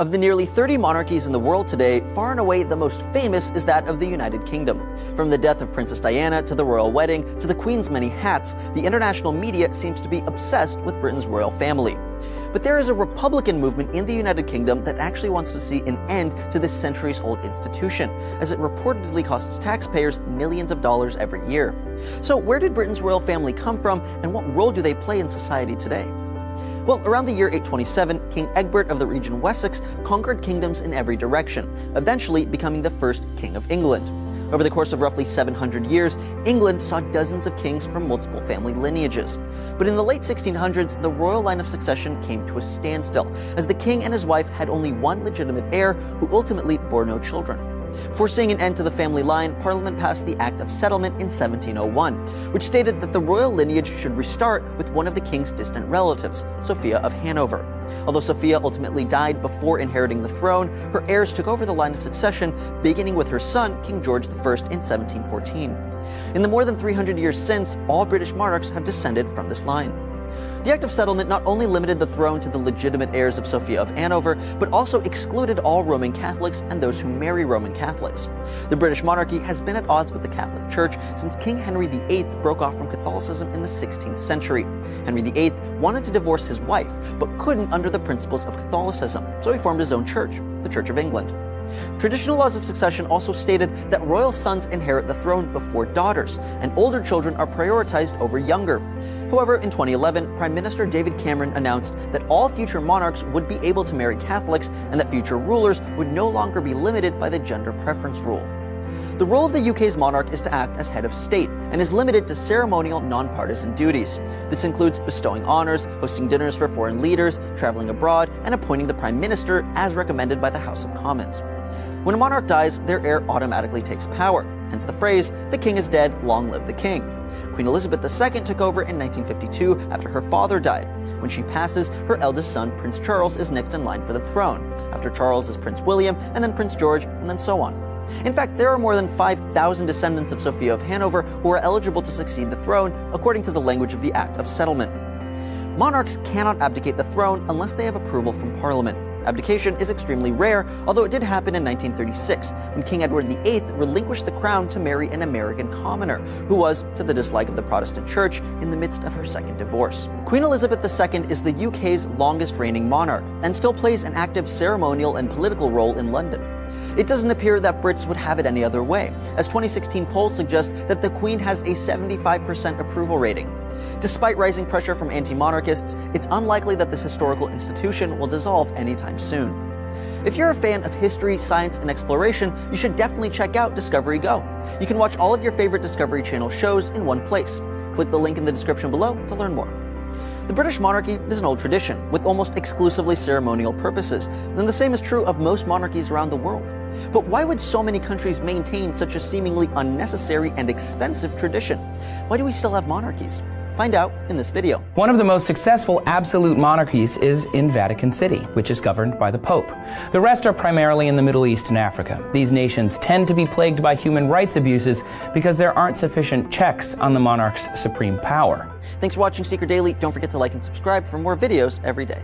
Of the nearly 30 monarchies in the world today, far and away the most famous is that of the United Kingdom. From the death of Princess Diana to the royal wedding to the Queen's many hats, the international media seems to be obsessed with Britain's royal family. But there is a Republican movement in the United Kingdom that actually wants to see an end to this centuries-old institution, as it reportedly costs taxpayers millions of dollars every year. So where did Britain's royal family come from, and what role do they play in society today? Well, around the year 827, King Egbert of the region Wessex conquered kingdoms in every direction, eventually becoming the first King of England. Over the course of roughly 700 years, England saw dozens of kings from multiple family lineages. But in the late 1600s, the royal line of succession came to a standstill, as the king and his wife had only one legitimate heir who ultimately bore no children. Foreseeing an end to the family line, Parliament passed the Act of Settlement in 1701, which stated that the royal lineage should restart with one of the king's distant relatives, Sophia of Hanover. Although Sophia ultimately died before inheriting the throne, her heirs took over the line of succession, beginning with her son, King George I, in 1714. In the more than 300 years since, all British monarchs have descended from this line. The Act of Settlement not only limited the throne to the legitimate heirs of Sophia of Hanover, but also excluded all Roman Catholics and those who marry Roman Catholics. The British monarchy has been at odds with the Catholic Church since King Henry VIII broke off from Catholicism in the 16th century. Henry VIII wanted to divorce his wife, but couldn't under the principles of Catholicism, so he formed his own church, the Church of England. Traditional laws of succession also stated that royal sons inherit the throne before daughters, and older children are prioritized over younger. However, in 2011, Prime Minister David Cameron announced that all future monarchs would be able to marry Catholics and that future rulers would no longer be limited by the gender preference rule. The role of the UK's monarch is to act as head of state and is limited to ceremonial, non-partisan duties. This includes bestowing honors, hosting dinners for foreign leaders, traveling abroad, and appointing the Prime Minister as recommended by the House of Commons. When a monarch dies, their heir automatically takes power, hence the phrase, "The king is dead, long live the king." Queen Elizabeth II took over in 1952 after her father died. When she passes, her eldest son, Prince Charles, is next in line for the throne. After Charles is Prince William, and then Prince George, and then so on. In fact, there are more than 5,000 descendants of Sophia of Hanover who are eligible to succeed the throne, according to the language of the Act of Settlement. Monarchs cannot abdicate the throne unless they have approval from Parliament. Abdication is extremely rare, although it did happen in 1936, when King Edward VIII relinquished the crown to marry an American commoner, who was, to the dislike of the Protestant Church, in the midst of her second divorce. Queen Elizabeth II is the UK's longest reigning monarch, and still plays an active ceremonial and political role in London. It doesn't appear that Brits would have it any other way, as 2016 polls suggest that the Queen has a 75% approval rating. Despite rising pressure from anti-monarchists, it's unlikely that this historical institution will dissolve anytime soon. If you're a fan of history, science, and exploration, you should definitely check out Discovery Go. You can watch all of your favorite Discovery Channel shows in one place. Click the link in the description below to learn more. The British monarchy is an old tradition, with almost exclusively ceremonial purposes, and the same is true of most monarchies around the world. But why would so many countries maintain such a seemingly unnecessary and expensive tradition? Why do we still have monarchies? Find out in this video. One of the most successful absolute monarchies is in Vatican City, which is governed by the Pope. The rest are primarily in the Middle East and Africa. These nations tend to be plagued by human rights abuses because there aren't sufficient checks on the monarch's supreme power. Thanks for watching Seeker Daily. Don't forget to like and subscribe for more videos every day.